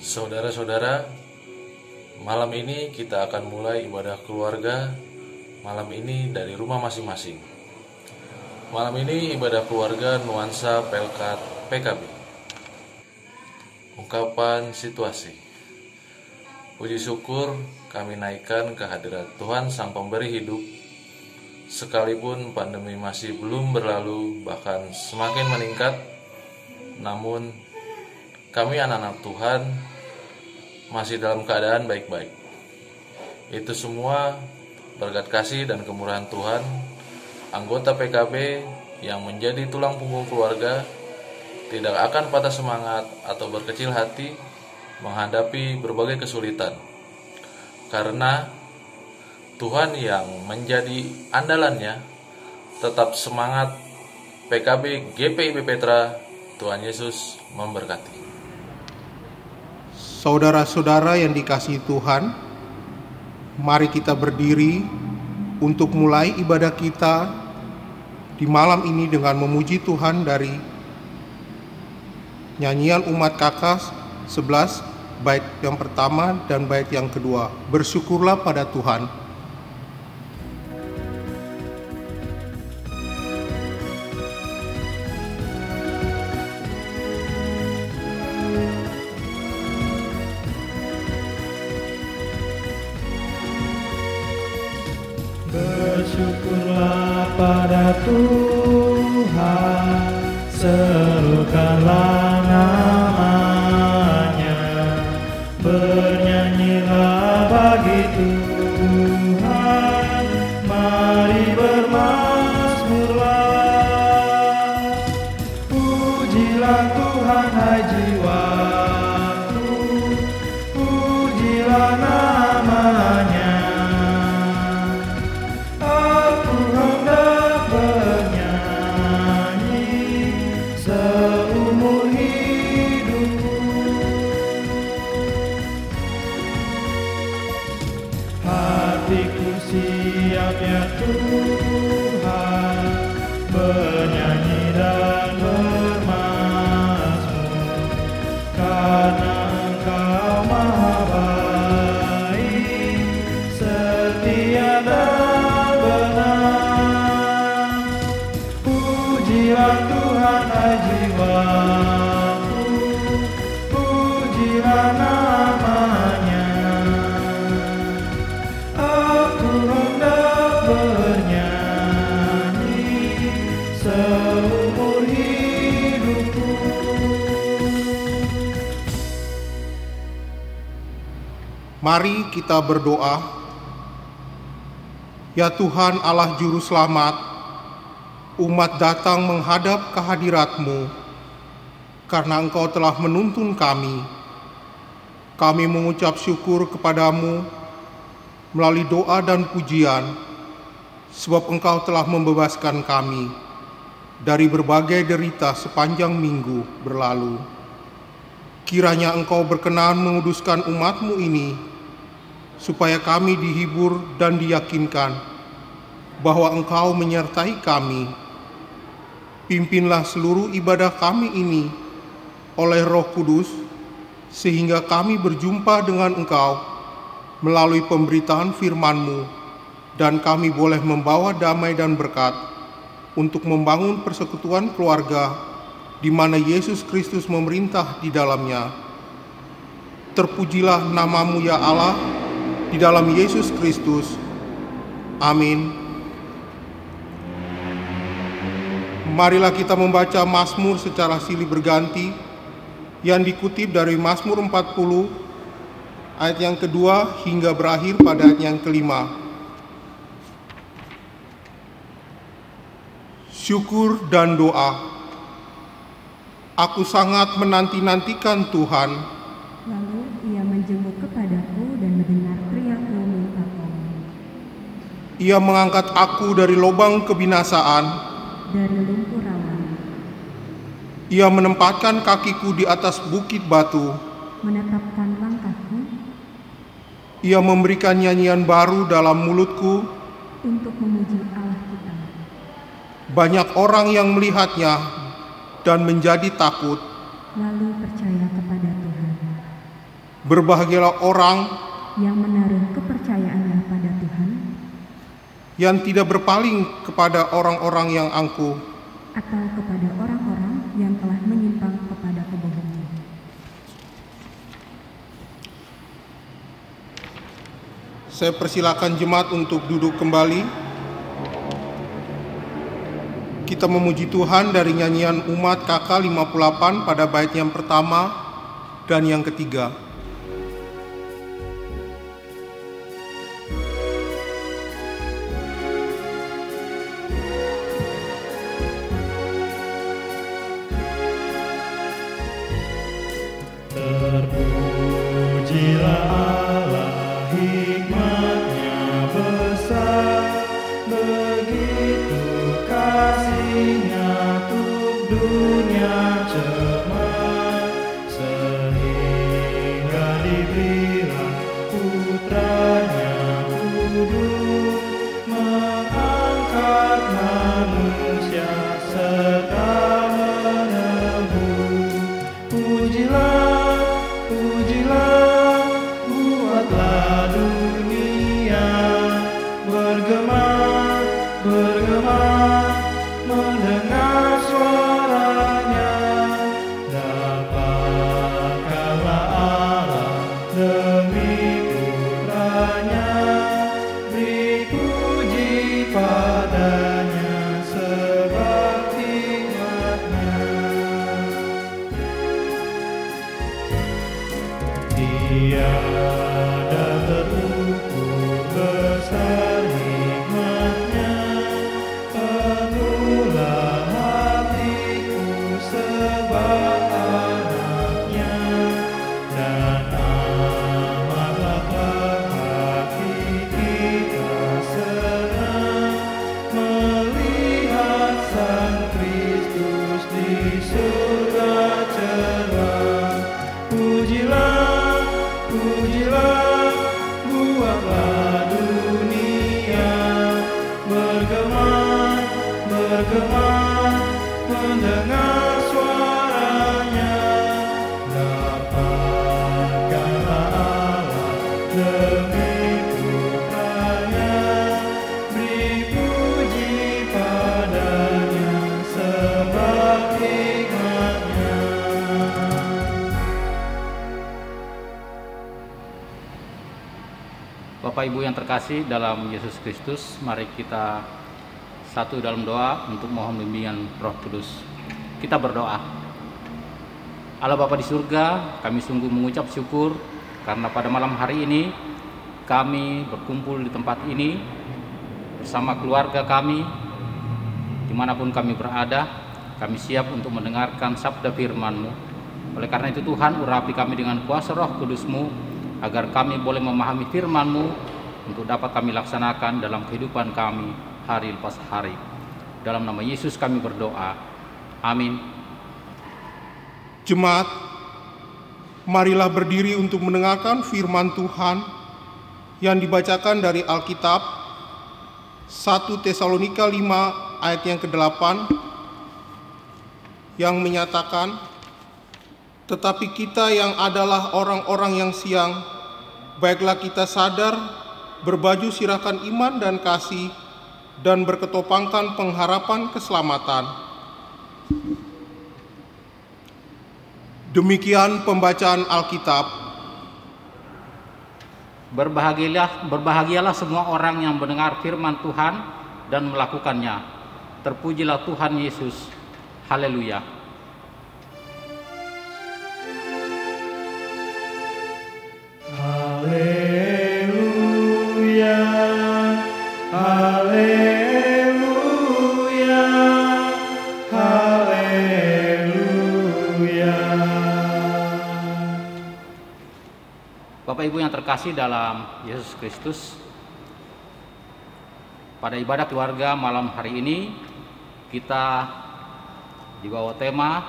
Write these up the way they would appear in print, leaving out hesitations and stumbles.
Saudara-saudara, malam ini kita akan mulai ibadah keluarga. Malam ini dari rumah masing-masing. Malam ini ibadah keluarga nuansa Pelkat PKB. Ungkapan situasi. Puji syukur kami naikkan ke hadirat Tuhan Sang Pemberi hidup. Sekalipun pandemi masih belum berlalu, bahkan semakin meningkat, namun kami anak-anak Tuhan masih dalam keadaan baik-baik. Itu semua berkat kasih dan kemurahan Tuhan. Anggota PKB yang menjadi tulang punggung keluarga tidak akan patah semangat atau berkecil hati menghadapi berbagai kesulitan, karena Tuhan yang menjadi andalannya. Tetap semangat PKB GPIB Petra. Tuhan Yesus memberkati. Saudara-saudara yang dikasihi Tuhan, mari kita berdiri untuk mulai ibadah kita di malam ini dengan memuji Tuhan dari nyanyian umat Kakas 11, bait yang pertama dan bait yang kedua. Bersyukurlah pada Tuhan. Bersyukurlah pada Tuhan, serukanlah namanya, bernyanyilah bagi Tuhan, mari bermazmurlah. Pujilah Tuhan hai jiwaku, pujilah namanya. Siap ya Tuhan, bernyanyi dan bermazmur, karena Engkau maha baik, setia dan benar. Pujilah Tuhan hai jiwaku, pujilah namanya. Seumur hidupku. Mari kita berdoa. Ya Tuhan Allah Juru Selamat, umat datang menghadap kehadirat-Mu karena Engkau telah menuntun kami. Kami mengucap syukur kepadamu melalui doa dan pujian, sebab Engkau telah membebaskan kami dari berbagai derita sepanjang minggu berlalu. Kiranya Engkau berkenan menguduskan umat-Mu ini, supaya kami dihibur dan diyakinkan bahwa Engkau menyertai kami. Pimpinlah seluruh ibadah kami ini oleh Roh Kudus, sehingga kami berjumpa dengan Engkau melalui pemberitaan firman-Mu, dan kami boleh membawa damai dan berkat untuk membangun persekutuan keluarga di mana Yesus Kristus memerintah di dalamnya. Terpujilah nama-Mu ya Allah, di dalam Yesus Kristus. Amin. Marilah kita membaca Mazmur secara silih berganti yang dikutip dari Mazmur 40 ayat yang kedua hingga berakhir pada ayat yang kelima. Syukur dan doa. Aku sangat menanti-nantikan Tuhan. Lalu ia menjenguk kepadaku dan mendengar teriakku minta tolong. Ia mengangkat aku dari lubang kebinasaan, dari lumpur rawan. Ia menempatkan kakiku di atas bukit batu, menetapkan langkahku. Ia memberikan nyanyian baru dalam mulutku, untuk memuji Allah kita. Banyak orang yang melihatnya dan menjadi takut. Lalu percaya kepada Tuhan. Berbahagialah orang yang menaruh kepercayaannya pada Tuhan, yang tidak berpaling kepada orang-orang yang angkuh, atau kepada orang-orang yang telah menyimpang kepada kebohongan. Saya persilakan jemaat untuk duduk kembali. Kita memuji Tuhan dari nyanyian umat KK 58 pada bait yang pertama dan yang ketiga. Terpujilah Allah, hikmat-Nya besar, begitu kasih-Nya untuk dunia cermat, sehingga diberilah putra-Nya kudus, mengangkat manusia serta menebus. Pujilah, pujilah, buatlah dunia bergema, bergema, mendengar suaranya. Dapatkanlah Allah demi putranya, beri puji padanya sebab hikmat-Nya. Tiada terukur besar hikmat-Nya, penuhlah hatiku sebab anak-Nya, dan amatlah hati kita senang melihat Sang Kristus di surga cerah. Pujilah, pujilah, buatlah dunia bergema, bergema, mendengar suaranya. Dapatkanlah Allah demi putranya, beri puji padanya sebab hikmat-Nya. Bapak Ibu yang terkasih dalam Yesus Kristus, mari kita satu dalam doa untuk mohon bimbingan Roh Kudus. Kita berdoa. Allah Bapa di surga, kami sungguh mengucap syukur karena pada malam hari ini kami berkumpul di tempat ini bersama keluarga kami, dimanapun kami berada. Kami siap untuk mendengarkan sabda firman-Mu. Oleh karena itu Tuhan, urapi kami dengan kuasa Roh Kudus-Mu, agar kami boleh memahami firman-Mu untuk dapat kami laksanakan dalam kehidupan kami hari lepas hari. Dalam nama Yesus kami berdoa. Amin. Jemaat, marilah berdiri untuk mendengarkan firman Tuhan yang dibacakan dari Alkitab 1 Tesalonika 5 ayat yang ke-8 yang menyatakan, tetapi kita yang adalah orang-orang yang siang, baiklah kita sadar, berbaju sirahkan iman dan kasih, dan berketopangkan pengharapan keselamatan. Demikian pembacaan Alkitab. Berbahagialah semua orang yang mendengar firman Tuhan dan melakukannya. Terpujilah Tuhan Yesus. Haleluya. Haleluya, haleluya, haleluya. Bapak Ibu yang terkasih dalam Yesus Kristus, pada ibadah keluarga malam hari ini kita dibawa tema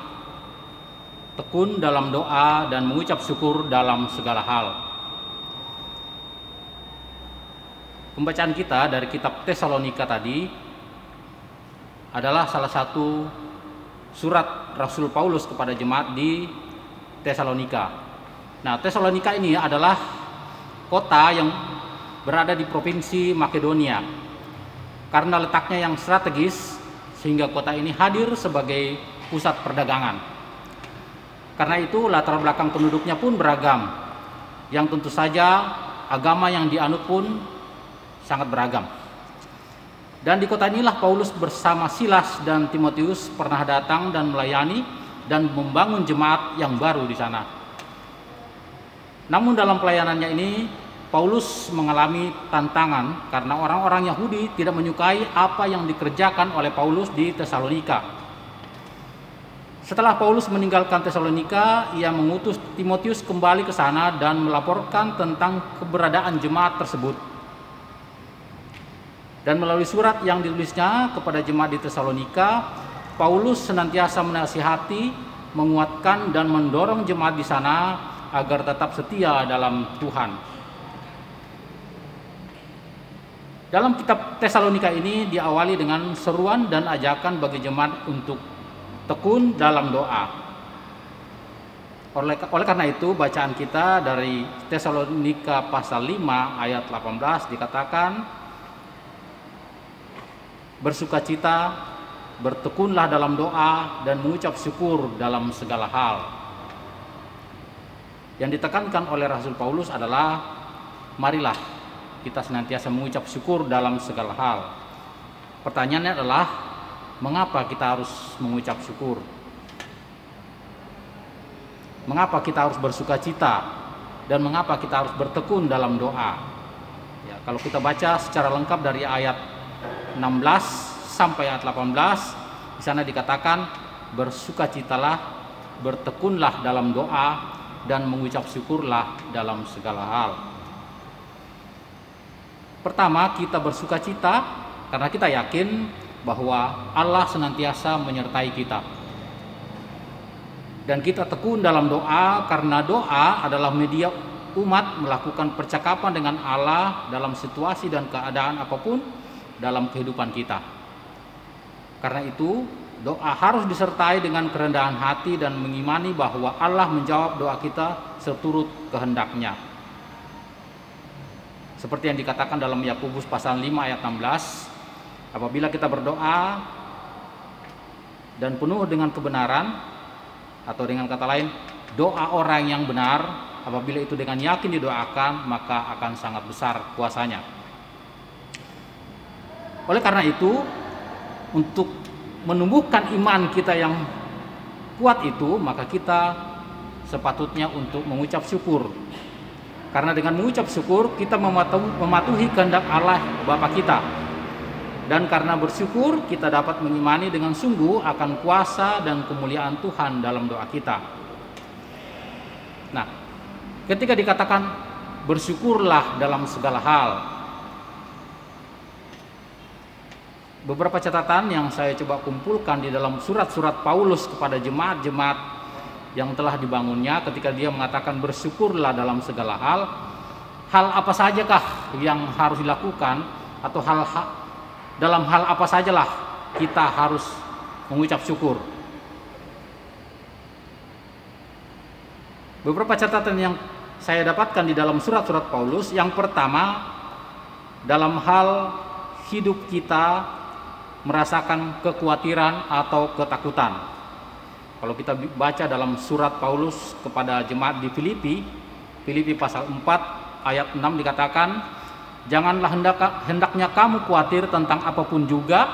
tekun dalam doa dan mengucap syukur dalam segala hal. Pembacaan kita dari kitab Tesalonika tadi adalah salah satu surat Rasul Paulus kepada jemaat di Tesalonika. Nah, Tesalonika ini adalah kota yang berada di provinsi Makedonia. Karena letaknya yang strategis, sehingga kota ini hadir sebagai pusat perdagangan. Karena itu latar belakang penduduknya pun beragam, yang tentu saja agama yang dianut pun sangat beragam. Dan di kota inilah Paulus bersama Silas dan Timotius pernah datang dan melayani dan membangun jemaat yang baru di sana. Namun dalam pelayanannya ini Paulus mengalami tantangan karena orang-orang Yahudi tidak menyukai apa yang dikerjakan oleh Paulus di Tesalonika. Setelah Paulus meninggalkan Tesalonika, ia mengutus Timotius kembali ke sana dan melaporkan tentang keberadaan jemaat tersebut. Dan melalui surat yang ditulisnya kepada jemaat di Tesalonika, Paulus senantiasa menasihati, menguatkan dan mendorong jemaat di sana agar tetap setia dalam Tuhan. Dalam kitab Tesalonika ini diawali dengan seruan dan ajakan bagi jemaat untuk tekun dalam doa. Oleh karena itu, bacaan kita dari Tesalonika pasal 5 ayat 18 dikatakan, bersukacita, bertekunlah dalam doa dan mengucap syukur dalam segala hal. Yang ditekankan oleh Rasul Paulus adalah, marilah kita senantiasa mengucap syukur dalam segala hal. Pertanyaannya adalah, mengapa kita harus mengucap syukur? Mengapa kita harus bersukacita? Dan mengapa kita harus bertekun dalam doa? Ya, kalau kita baca secara lengkap dari ayat 16 sampai ayat 18, di sana dikatakan, bersukacitalah, bertekunlah dalam doa, dan mengucap syukurlah dalam segala hal. Pertama, kita bersukacita karena kita yakin bahwa Allah senantiasa menyertai kita. Dan kita tekun dalam doa karena doa adalah media umat melakukan percakapan dengan Allah dalam situasi dan keadaan apapun dalam kehidupan kita. Karena itu, doa harus disertai dengan kerendahan hati dan mengimani bahwa Allah menjawab doa kita seturut kehendaknya. Seperti yang dikatakan dalam Yakobus pasal 5 ayat 16, apabila kita berdoa dan penuh dengan kebenaran, atau dengan kata lain, doa orang yang benar, apabila itu dengan yakin didoakan, maka akan sangat besar kuasanya. Oleh karena itu, untuk menumbuhkan iman kita yang kuat itu, maka kita sepatutnya untuk mengucap syukur. Karena dengan mengucap syukur, kita mematuhi kehendak Allah Bapa kita. Dan karena bersyukur, kita dapat mengimani dengan sungguh akan kuasa dan kemuliaan Tuhan dalam doa kita. Nah, ketika dikatakan bersyukurlah dalam segala hal, beberapa catatan yang saya coba kumpulkan di dalam surat-surat Paulus kepada jemaat-jemaat yang telah dibangunnya, ketika dia mengatakan bersyukurlah dalam segala hal, hal apa sajakah yang harus dilakukan, atau dalam hal apa sajalah kita harus mengucap syukur. Beberapa catatan yang saya dapatkan di dalam surat-surat Paulus, yang pertama, dalam hal hidup kita merasakan kekhawatiran atau ketakutan. Kalau kita baca dalam surat Paulus kepada jemaat di Filipi pasal 4 ayat 6 dikatakan, janganlah hendaknya kamu khawatir tentang apapun juga,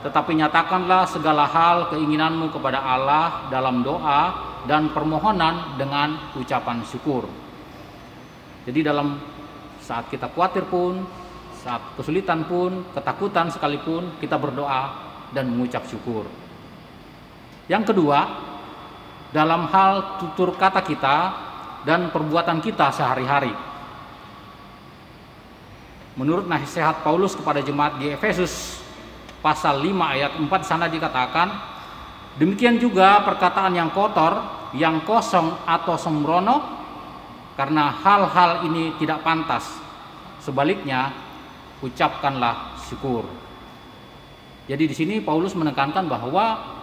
tetapi nyatakanlah segala hal keinginanmu kepada Allah dalam doa dan permohonan dengan ucapan syukur. Jadi dalam saat kita khawatir pun, saat kesulitan pun, ketakutan sekalipun, kita berdoa dan mengucap syukur. Yang kedua, dalam hal tutur kata kita dan perbuatan kita sehari-hari. Menurut nasihat Paulus kepada jemaat di Efesus pasal 5 ayat 4 sana dikatakan, demikian juga perkataan yang kotor, yang kosong atau sembrono, karena hal-hal ini tidak pantas. Sebaliknya, ucapkanlah syukur. Jadi di sini Paulus menekankan bahwa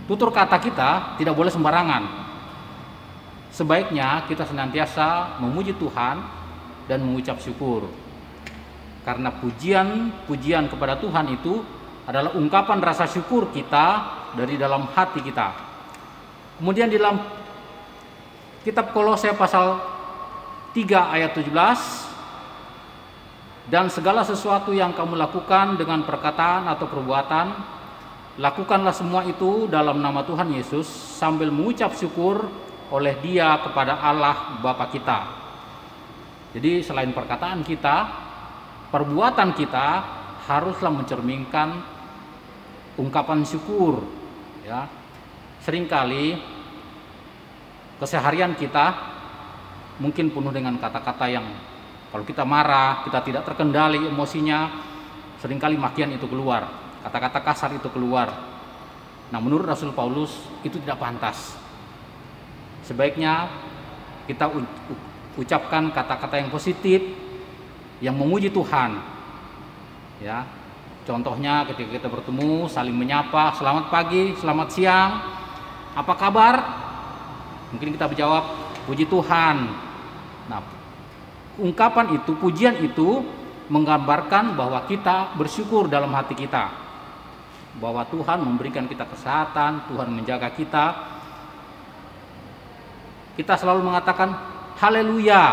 tutur kata kita tidak boleh sembarangan. sebaiknya kita senantiasa memuji Tuhan dan mengucap syukur. Karena pujian kepada Tuhan itu adalah ungkapan rasa syukur kita dari dalam hati kita. Kemudian di dalam kitab Kolose pasal 3 ayat 17, dan segala sesuatu yang kamu lakukan dengan perkataan atau perbuatan, lakukanlah semua itu dalam nama Tuhan Yesus sambil mengucap syukur oleh Dia kepada Allah Bapa kita. Jadi selain perkataan kita, perbuatan kita haruslah mencerminkan ungkapan syukur. Ya, seringkali keseharian kita mungkin penuh dengan kata-kata yang kalau kita marah, kita tidak terkendali emosinya, seringkali makian itu keluar, kata-kata kasar itu keluar. Nah, menurut Rasul Paulus itu tidak pantas. Sebaiknya kita ucapkan kata-kata yang positif, yang memuji Tuhan. Ya, contohnya ketika kita bertemu, saling menyapa, selamat pagi, selamat siang, apa kabar? Mungkin kita menjawab, puji Tuhan. Nah, ungkapan itu, pujian itu menggambarkan bahwa kita bersyukur dalam hati kita, bahwa Tuhan memberikan kita kesehatan, Tuhan menjaga kita. Kita selalu mengatakan haleluya.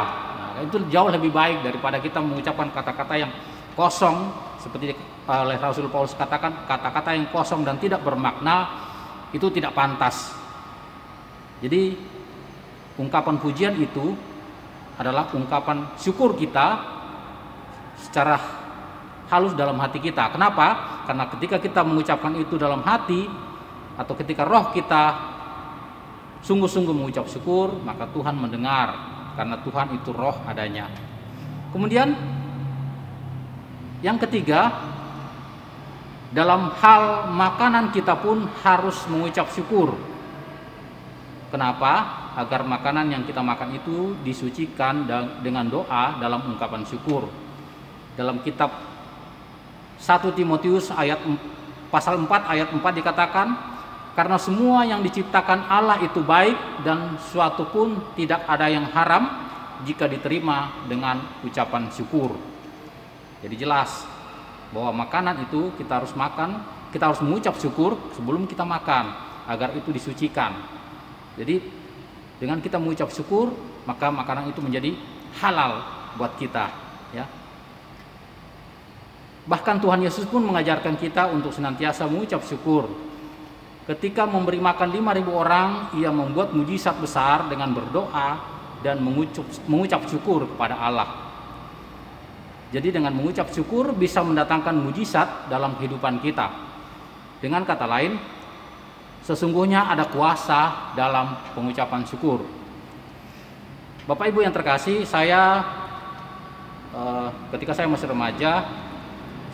Nah, itu jauh lebih baik daripada kita mengucapkan kata-kata yang kosong, seperti oleh Rasul Paulus katakan, kata-kata yang kosong dan tidak bermakna itu tidak pantas. Jadi ungkapan pujian itu adalah ungkapan syukur kita secara halus dalam hati kita. Kenapa? Karena ketika kita mengucapkan itu dalam hati, atau ketika roh kita sungguh-sungguh mengucap syukur, maka Tuhan mendengar, karena Tuhan itu roh adanya. Kemudian yang ketiga, dalam hal makanan kita pun harus mengucap syukur. Kenapa? Agar makanan yang kita makan itu disucikan dengan doa dalam ungkapan syukur. Dalam kitab 1 Timotius pasal 4 ayat 4 dikatakan, karena semua yang diciptakan Allah itu baik dan suatu pun tidak ada yang haram jika diterima dengan ucapan syukur. Jadi jelas bahwa makanan itu kita harus makan, kita harus mengucap syukur sebelum kita makan agar itu disucikan. Jadi dengan kita mengucap syukur, maka makanan itu menjadi halal buat kita, ya. Bahkan Tuhan Yesus pun mengajarkan kita untuk senantiasa mengucap syukur. Ketika memberi makan 5.000 orang, Ia membuat mujizat besar dengan berdoa dan mengucap syukur kepada Allah. Jadi dengan mengucap syukur bisa mendatangkan mujizat dalam kehidupan kita. Dengan kata lain, sesungguhnya ada kuasa dalam pengucapan syukur. Bapak Ibu yang terkasih, saya ketika saya masih remaja,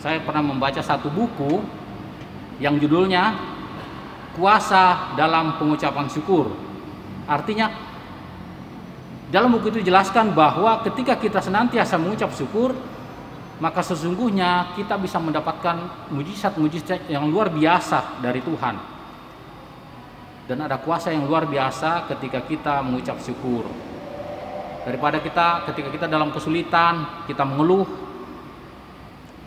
saya pernah membaca satu buku yang judulnya Kuasa dalam Pengucapan Syukur. Artinya dalam buku itu dijelaskan bahwa ketika kita senantiasa mengucap syukur, maka sesungguhnya kita bisa mendapatkan mujizat-mujizat yang luar biasa dari Tuhan. Dan ada kuasa yang luar biasa ketika kita mengucap syukur. Daripada ketika kita dalam kesulitan, kita mengeluh,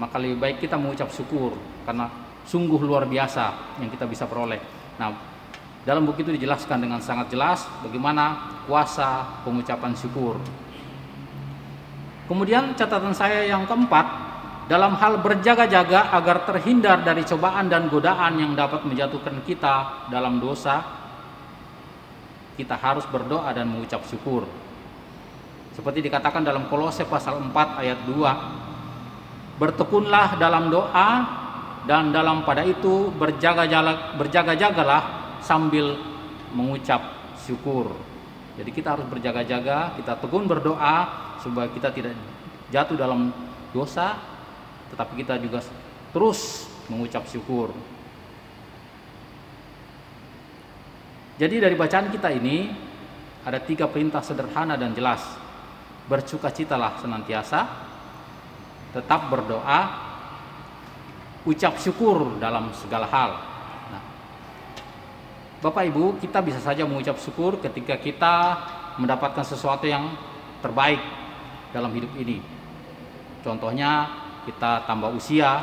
maka lebih baik kita mengucap syukur, karena sungguh luar biasa yang kita bisa peroleh. Nah, dalam buku itu dijelaskan dengan sangat jelas bagaimana kuasa pengucapan syukur. Kemudian catatan saya yang keempat, dalam hal berjaga-jaga agar terhindar dari cobaan dan godaan yang dapat menjatuhkan kita dalam dosa, kita harus berdoa dan mengucap syukur. Seperti dikatakan dalam Kolose pasal 4 ayat 2, bertekunlah dalam doa dan dalam pada itu berjaga-jagalah sambil mengucap syukur. Jadi kita harus berjaga-jaga, kita tekun berdoa supaya kita tidak jatuh dalam dosa, tetapi kita juga terus mengucap syukur. Jadi dari bacaan kita ini ada 3 perintah sederhana dan jelas. Bersukacitalah senantiasa, tetap berdoa, ucap syukur dalam segala hal. Nah, Bapak Ibu, kita bisa saja mengucap syukur ketika kita mendapatkan sesuatu yang terbaik dalam hidup ini. Contohnya kita tambah usia,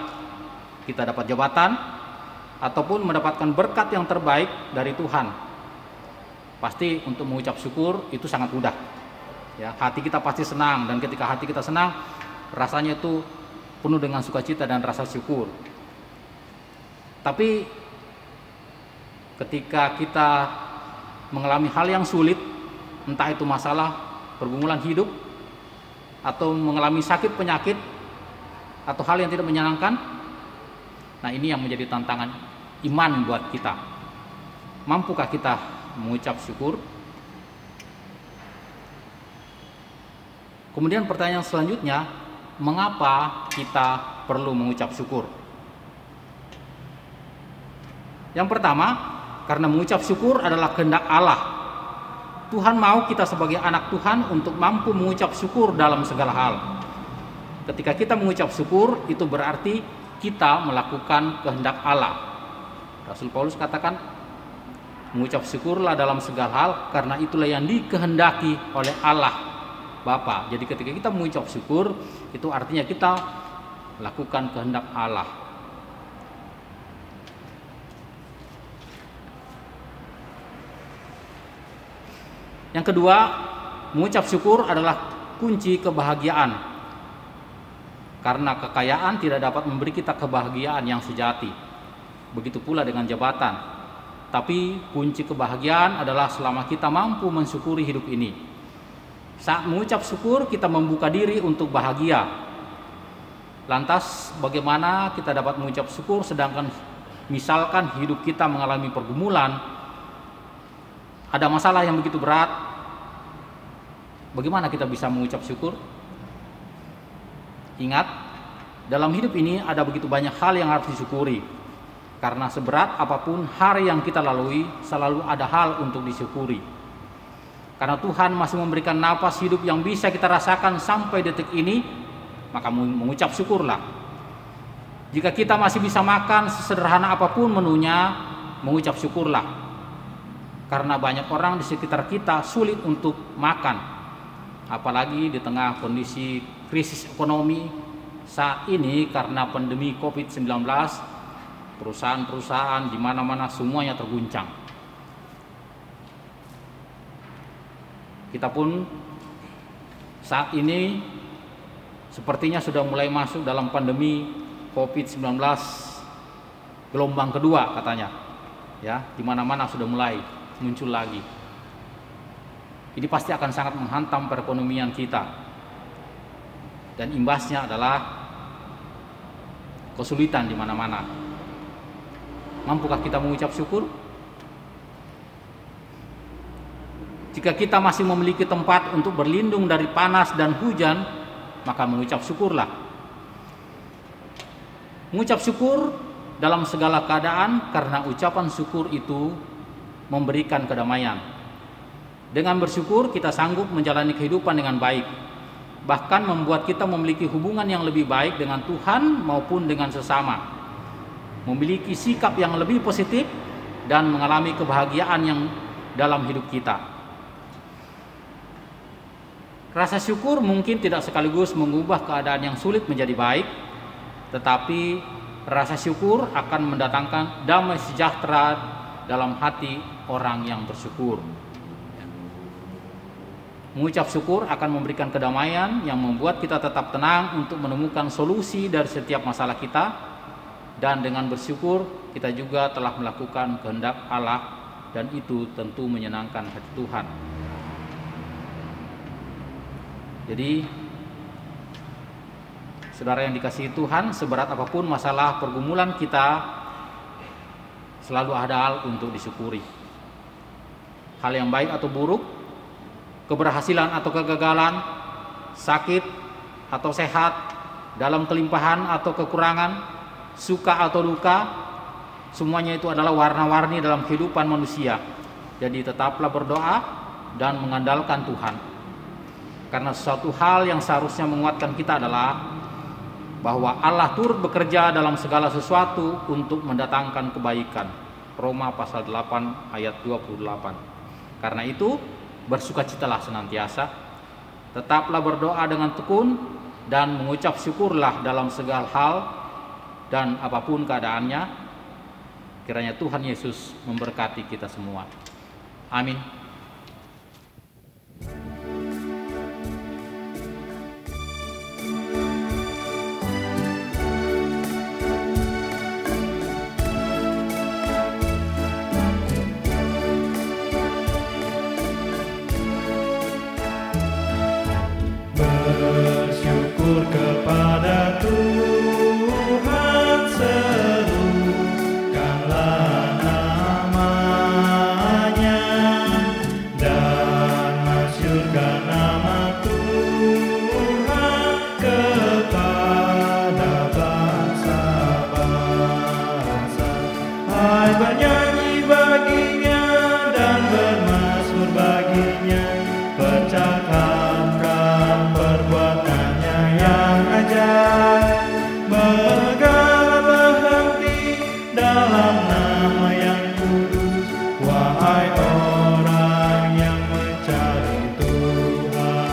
kita dapat jabatan, ataupun mendapatkan berkat yang terbaik dari Tuhan. Pasti untuk mengucap syukur itu sangat mudah. Ya, hati kita pasti senang, dan ketika hati kita senang, rasanya itu penuh dengan sukacita dan rasa syukur. Tapi ketika kita mengalami hal yang sulit, entah itu masalah pergumulan hidup, atau mengalami sakit penyakit, atau hal yang tidak menyenangkan, nah ini yang menjadi tantangan iman buat kita. Mampukah kita mengucap syukur? Kemudian pertanyaan selanjutnya, mengapa kita perlu mengucap syukur? Yang pertama, karena mengucap syukur adalah kehendak Allah. Tuhan mau kita sebagai anak Tuhan untuk mampu mengucap syukur dalam segala hal. Ketika kita mengucap syukur, itu berarti kita melakukan kehendak Allah. Rasul Paulus katakan, mengucap syukurlah dalam segala hal, karena itulah yang dikehendaki oleh Allah Bapa. Jadi ketika kita mengucap syukur, itu artinya kita lakukan kehendak Allah. Yang kedua, mengucap syukur adalah kunci kebahagiaan. Karena kekayaan tidak dapat memberi kita kebahagiaan yang sejati. Begitu pula dengan jabatan. Tapi kunci kebahagiaan adalah selama kita mampu mensyukuri hidup ini. Saat mengucap syukur, kita membuka diri untuk bahagia. Lantas bagaimana kita dapat mengucap syukur sedangkan misalkan hidup kita mengalami pergumulan, ada masalah yang begitu berat, bagaimana kita bisa mengucap syukur? Ingat, dalam hidup ini ada begitu banyak hal yang harus disyukuri. Karena seberat apapun hari yang kita lalui, selalu ada hal untuk disyukuri. Karena Tuhan masih memberikan napas hidup yang bisa kita rasakan sampai detik ini, maka mengucap syukurlah. Jika kita masih bisa makan sesederhana apapun menunya, mengucap syukurlah. Karena banyak orang di sekitar kita sulit untuk makan, apalagi di tengah kondisi krisis ekonomi saat ini karena pandemi COVID-19. Perusahaan-perusahaan di mana-mana semuanya terguncang. Kita pun saat ini sepertinya sudah mulai masuk dalam pandemi COVID-19 gelombang kedua katanya. Ya, di mana-mana sudah mulai muncul lagi. Ini pasti akan sangat menghantam perekonomian kita. Dan imbasnya adalah kesulitan di mana-mana. Mampukah kita mengucap syukur? Jika kita masih memiliki tempat untuk berlindung dari panas dan hujan, maka mengucap syukurlah. Mengucap syukur dalam segala keadaan karena ucapan syukur itu memberikan kedamaian. Dengan bersyukur kita sanggup menjalani kehidupan dengan baik, bahkan membuat kita memiliki hubungan yang lebih baik dengan Tuhan maupun dengan sesama, memiliki sikap yang lebih positif dan mengalami kebahagiaan yang dalam hidup kita. Rasa syukur mungkin tidak sekaligus mengubah keadaan yang sulit menjadi baik, tetapi rasa syukur akan mendatangkan damai sejahtera dalam hati orang yang bersyukur. Mengucap syukur akan memberikan kedamaian yang membuat kita tetap tenang untuk menemukan solusi dari setiap masalah kita. Dan dengan bersyukur kita juga telah melakukan kehendak Allah, dan itu tentu menyenangkan hati Tuhan. Jadi saudara yang dikasihi Tuhan, seberat apapun masalah pergumulan kita, selalu ada hal untuk disyukuri. Hal yang baik atau buruk, keberhasilan atau kegagalan, sakit atau sehat, dalam kelimpahan atau kekurangan, suka atau duka, semuanya itu adalah warna-warni dalam kehidupan manusia. Jadi tetaplah berdoa dan mengandalkan Tuhan. Karena sesuatu hal yang seharusnya menguatkan kita adalah bahwa Allah turut bekerja dalam segala sesuatu untuk mendatangkan kebaikan. Roma pasal 8 ayat 28. Karena itu bersukacitalah senantiasa, tetaplah berdoa dengan tekun, dan mengucap syukurlah dalam segala hal dan apapun keadaannya. Kiranya Tuhan Yesus memberkati kita semua. Amin. Bersyukur kepada Tuhan, serukanlah namanya, dan masyurkan nama Tuhan kepada bangsa-bangsa. Hai bernyanyi baginya dan bermazmur baginya, percakapkan perbuatannya yang ajaib, bermegahlah berhenti dalam nama yang kudus, wahai orang yang mencari Tuhan.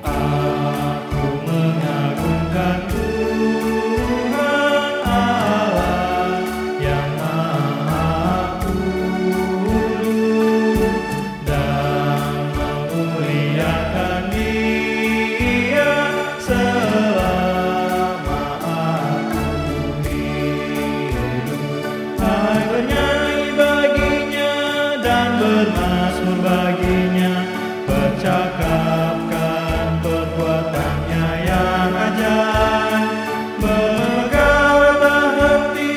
Aku mengagungkan Tuhan Allah yang Maha Kudus, dan memuliakan Dia selama aku hidup. Hai bernyanyi baginya dan bermazmur baginya, percakapkan perbuatannya yang ajaib, bermegahlah berhenti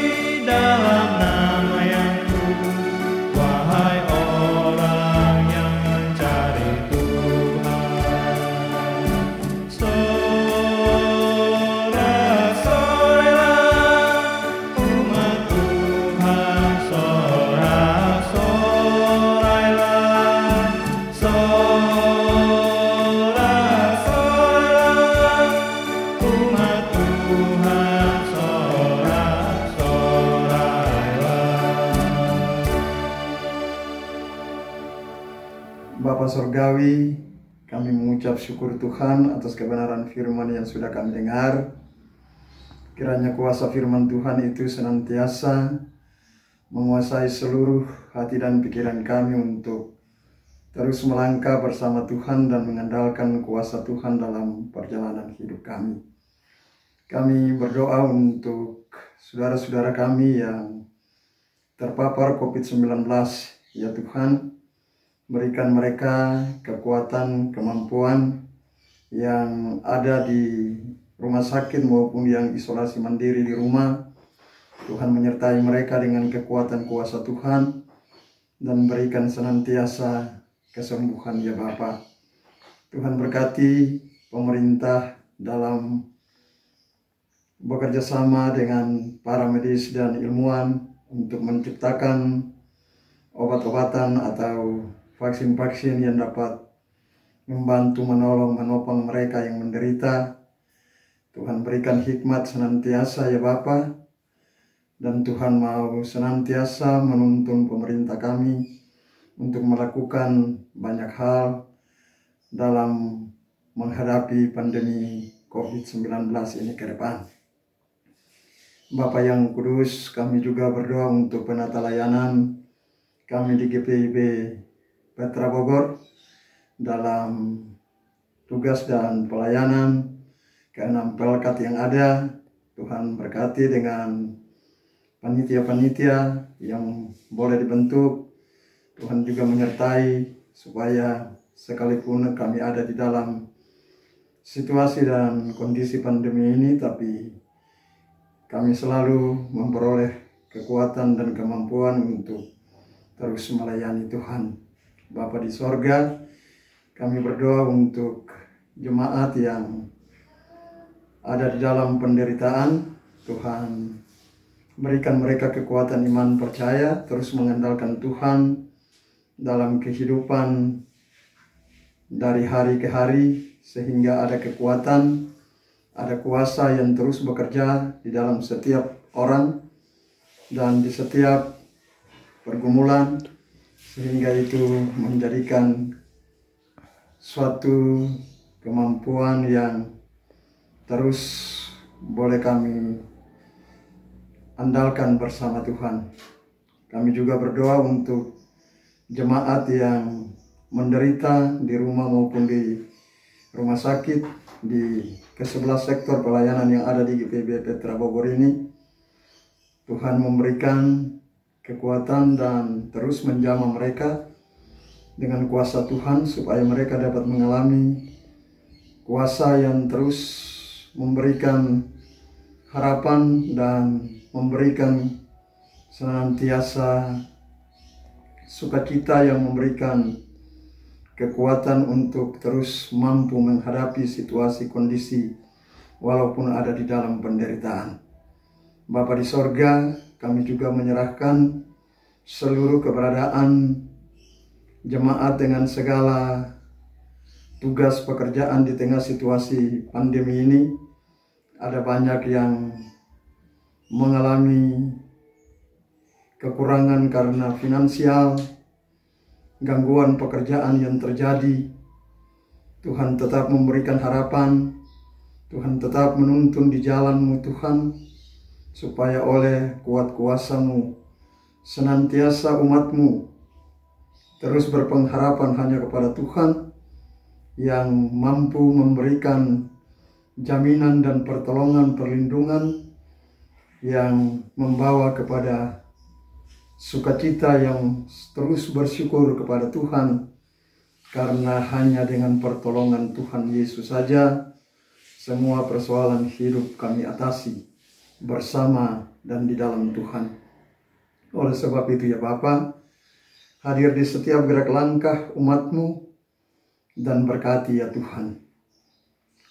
dalam nama yang kudus, wahai orang yang mencari Tuhan. Sorak-sorailah umat Tuhan, sorak-sorailah, sorak-sorailah umat Tuhan, sorak-sorailah. Bapa Sorgawi, kami mengucap syukur Tuhan atas kebenaran firman yang sudah kami dengar. Kiranya kuasa firman Tuhan itu senantiasa menguasai seluruh hati dan pikiran kami untuk terus melangkah bersama Tuhan dan mengandalkan kuasa Tuhan dalam perjalanan hidup kami. Kami berdoa untuk saudara-saudara kami yang terpapar COVID-19, ya Tuhan, berikan mereka kekuatan, kemampuan yang ada di rumah sakit maupun yang isolasi mandiri di rumah. Tuhan menyertai mereka dengan kekuatan kuasa Tuhan dan berikan senantiasa kesembuhan, ya Bapa. Tuhan berkati pemerintah dalam bekerja sama dengan para medis dan ilmuwan untuk menciptakan obat-obatan atau vaksin-vaksin yang dapat membantu menolong menopang mereka yang menderita. Tuhan berikan hikmat senantiasa, ya Bapa, dan Tuhan mau senantiasa menuntun pemerintah kami untuk melakukan banyak hal dalam menghadapi pandemi COVID-19 ini ke depan. Bapa yang kudus, kami juga berdoa untuk penata layanan kami di GPIB Petra Bogor dalam tugas dan pelayanan ke-6 pelkat yang ada. Tuhan berkati dengan panitia-panitia yang boleh dibentuk. Tuhan juga menyertai supaya sekalipun kami ada di dalam situasi dan kondisi pandemi ini, tapi kami selalu memperoleh kekuatan dan kemampuan untuk terus melayani Tuhan. Bapa di sorga, kami berdoa untuk jemaat yang ada di dalam penderitaan. Tuhan berikan mereka kekuatan iman percaya, terus mengandalkan Tuhan dalam kehidupan dari hari ke hari, sehingga ada kekuatan, ada kuasa yang terus bekerja di dalam setiap orang dan di setiap pergumulan, sehingga itu menjadikan suatu kemampuan yang terus boleh kami andalkan bersama Tuhan. Kami juga berdoa untuk jemaat yang menderita di rumah maupun di rumah sakit di ke-11 sektor pelayanan yang ada di GPB Petra Bogor ini. Tuhan memberikan kekuatan dan terus menjamah mereka dengan kuasa Tuhan supaya mereka dapat mengalami kuasa yang terus memberikan harapan dan memberikan senantiasa sukacita yang memberikan kekuatan untuk terus mampu menghadapi situasi kondisi walaupun ada di dalam penderitaan. Bapa di sorga, kami juga menyerahkan seluruh keberadaan jemaat dengan segala tugas pekerjaan di tengah situasi pandemi ini. Ada banyak yang mengalami kekurangan karena finansial, gangguan pekerjaan yang terjadi. Tuhan tetap memberikan harapan, Tuhan tetap menuntun di jalan-Mu Tuhan, supaya oleh kuat kuasa-Mu senantiasa umat-Mu terus berpengharapan hanya kepada Tuhan yang mampu memberikan jaminan dan pertolongan perlindungan yang membawa kepada sukacita yang terus bersyukur kepada Tuhan, karena hanya dengan pertolongan Tuhan Yesus saja semua persoalan hidup kami atasi bersama dan di dalam Tuhan. Oleh sebab itu ya Bapa, hadir di setiap gerak langkah umat-Mu dan berkati ya Tuhan.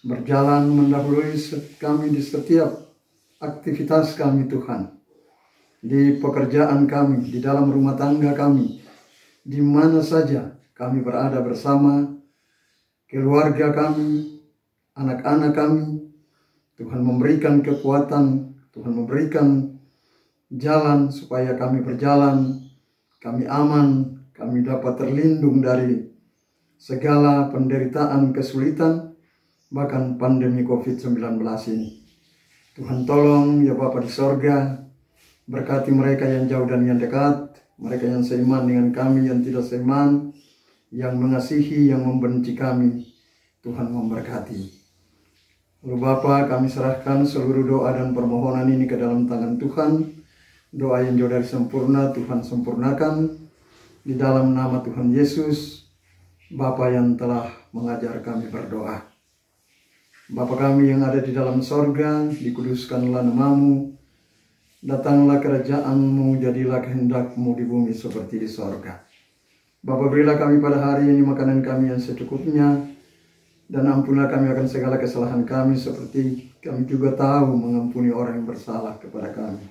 Berjalan mendahului kami di setiap aktivitas kami Tuhan. Di pekerjaan kami, di dalam rumah tangga kami, di mana saja kami berada bersama keluarga kami, anak-anak kami. Tuhan memberikan kekuatan, Tuhan memberikan jalan supaya kami berjalan, kami aman, kami dapat terlindung dari segala penderitaan, kesulitan, bahkan pandemi COVID-19 ini. Tuhan tolong ya Bapa di sorga, berkati mereka yang jauh dan yang dekat, mereka yang seiman dengan kami, yang tidak seiman, yang mengasihi, yang membenci kami. Tuhan memberkati. Lalu Bapa, kami serahkan seluruh doa dan permohonan ini ke dalam tangan Tuhan. Doa yang jauh dari sempurna, Tuhan sempurnakan. Di dalam nama Tuhan Yesus, Bapa yang telah mengajar kami berdoa. Bapa kami yang ada di dalam sorga, dikuduskanlah nama-Mu. Datanglah kerajaan-Mu, jadilah kehendak-Mu di bumi seperti di sorga. Bapa, berilah kami pada hari ini makanan kami yang secukupnya, dan ampunlah kami akan segala kesalahan kami, seperti kami juga tahu mengampuni orang yang bersalah kepada kami.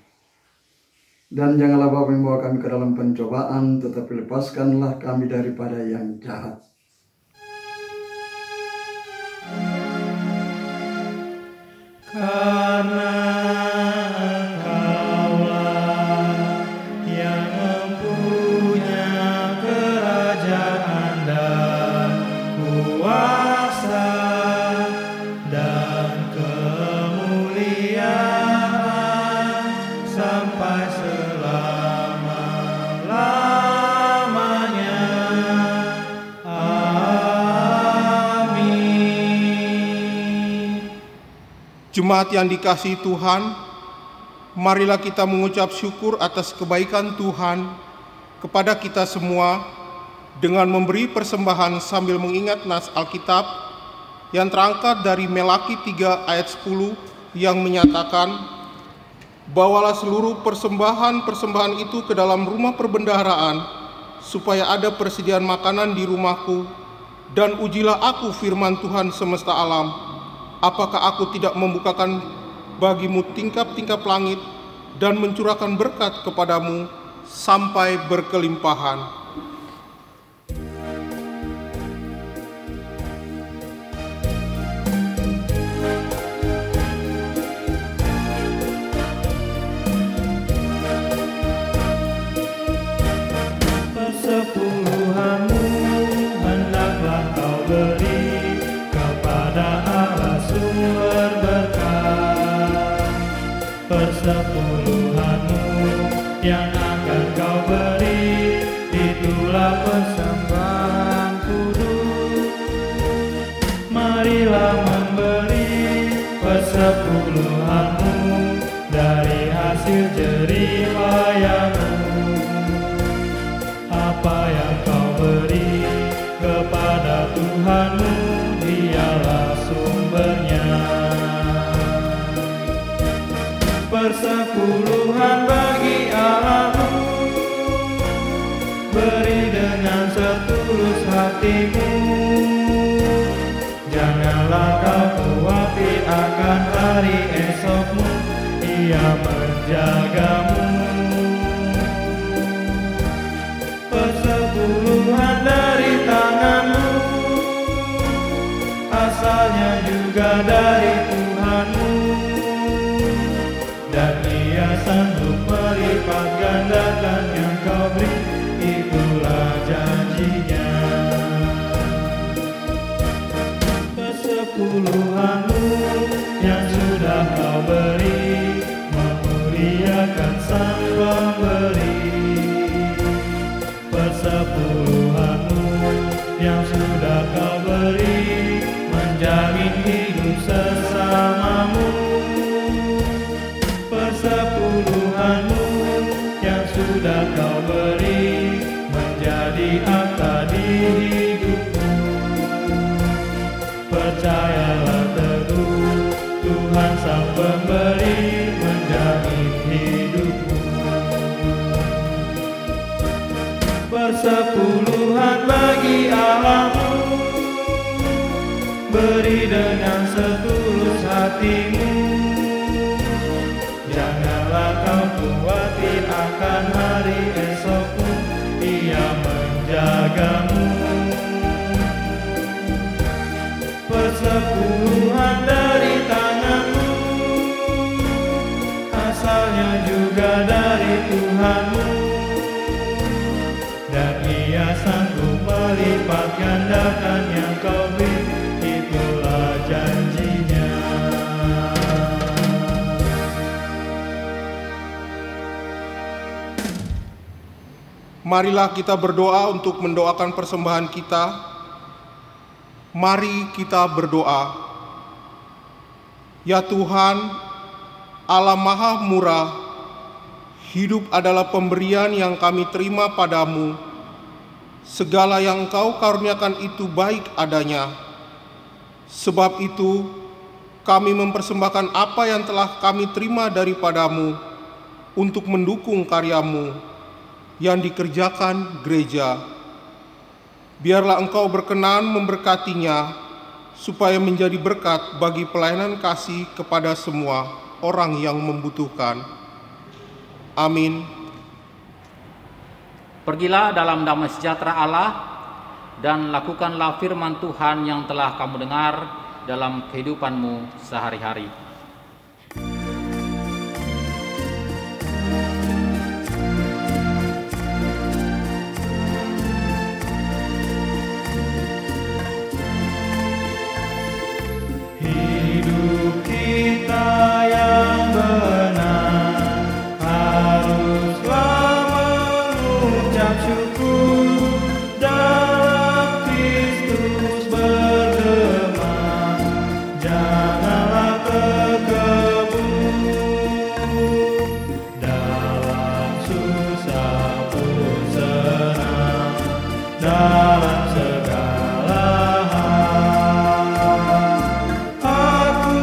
Dan janganlah Bapa membawa kami ke dalam pencobaan, tetapi lepaskanlah kami daripada yang jahat. Karena Engkaulah yang mempunyai kerajaan dan kuasa dan kemuliaan sampai selama-lamanya. Jemaat yang dikasihi Tuhan, marilah kita mengucap syukur atas kebaikan Tuhan kepada kita semua dengan memberi persembahan sambil mengingat nas Alkitab yang terangkat dari Melaki 3 ayat 10 yang menyatakan, "Bawalah seluruh persembahan-persembahan itu ke dalam rumah perbendaharaan, supaya ada persediaan makanan di rumahku, dan ujilah aku firman Tuhan semesta alam. Apakah aku tidak membukakan bagimu tingkap-tingkap langit dan mencurahkan berkat kepadamu sampai berkelimpahan?" yang akan kau beri, itulah persembahan kudus. Marilah memberi persepuluhanmu dari hasil jerih payahmu. Apa yang kau beri kepada Tuhanmu, Dialah sumbernya. Persepuluhan bagi Allahmu, beri dengan setulus hatimu. Janganlah kau khawatir akan hari esokmu, Ia menjagamu. Persepuluhan dari tanganmu, asalnya juga dari Tuhanmu, dan Ia sanggup melipat gandakan yang kau beri, itulah janjinya. Persepuluhanmu yang sudah kau beri, memuliakan Sang Pemberi. Persepuluhanmu yang sudah kau beri, menjamin hidup sesamamu. Persepuluhanmu yang sudah kau beri, menjadi akta di hidupmu. Percayalah teguh, Tuhan Sang Pemberi menjamin hidupmu. Persepuluhan bagi Allahmu, beri dengan setulus hatimu. Janganlah kau khawatir akan hari esokmu, Ia menjagamu. Persepuluhan dari tanganmu, asalnya juga dari Tuhanmu, dan Ia sanggup melipat gandakan yang kau beri, itulah janjinya. Marilah kita berdoa untuk mendoakan persembahan kita. Mari kita berdoa. Ya Tuhan, Allah Maha Murah, hidup adalah pemberian yang kami terima padamu. Segala yang Engkau karuniakan itu baik adanya. Sebab itu, kami mempersembahkan apa yang telah kami terima daripadamu untuk mendukung karya-Mu yang dikerjakan gereja. Biarlah Engkau berkenan memberkatinya, supaya menjadi berkat bagi pelayanan kasih kepada semua orang yang membutuhkan. Amin. Pergilah dalam damai sejahtera Allah, dan lakukanlah firman Tuhan yang telah kamu dengar dalam kehidupanmu sehari-hari. Hidup kita yang benar haruslah mengucap syukur, dalam Kristus bergema, janganlah terkebun. Dalam susah pun senang, dalam segala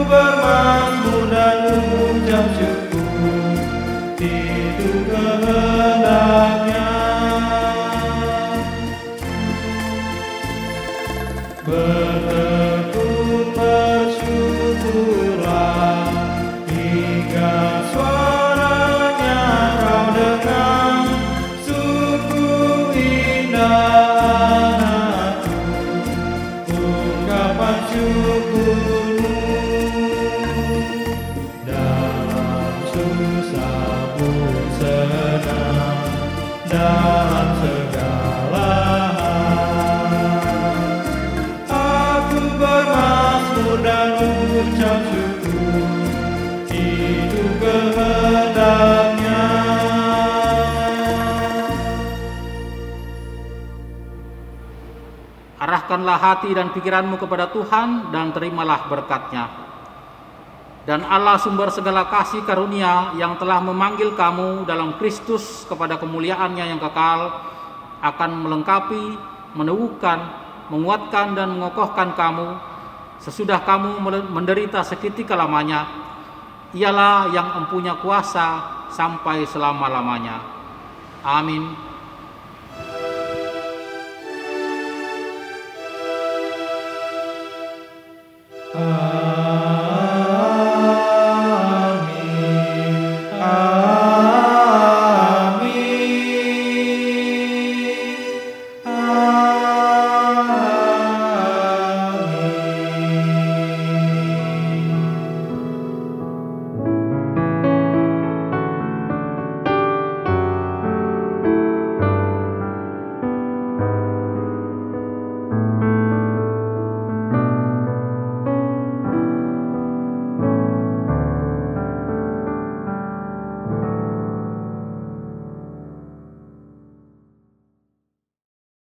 bermazmur dan ucap syukur, itu kehendaknya. Bertekun bersyukurlah, hingga suaranya kau dengar. Sungguh indah anakku, ungkapan syukurmu. Dalam segala hal, aku bermazmur dan ucap syukur, itu kehendaknya. Arahkanlah hati dan pikiranmu kepada Tuhan dan terimalah berkat-Nya. Dan Allah sumber segala kasih karunia yang telah memanggil kamu dalam Kristus kepada kemuliaan-Nya yang kekal akan melengkapi, meneguhkan, menguatkan dan mengokohkan kamu sesudah kamu menderita seketika lamanya. Ialah yang empunya kuasa sampai selama-lamanya. Amin. Amin.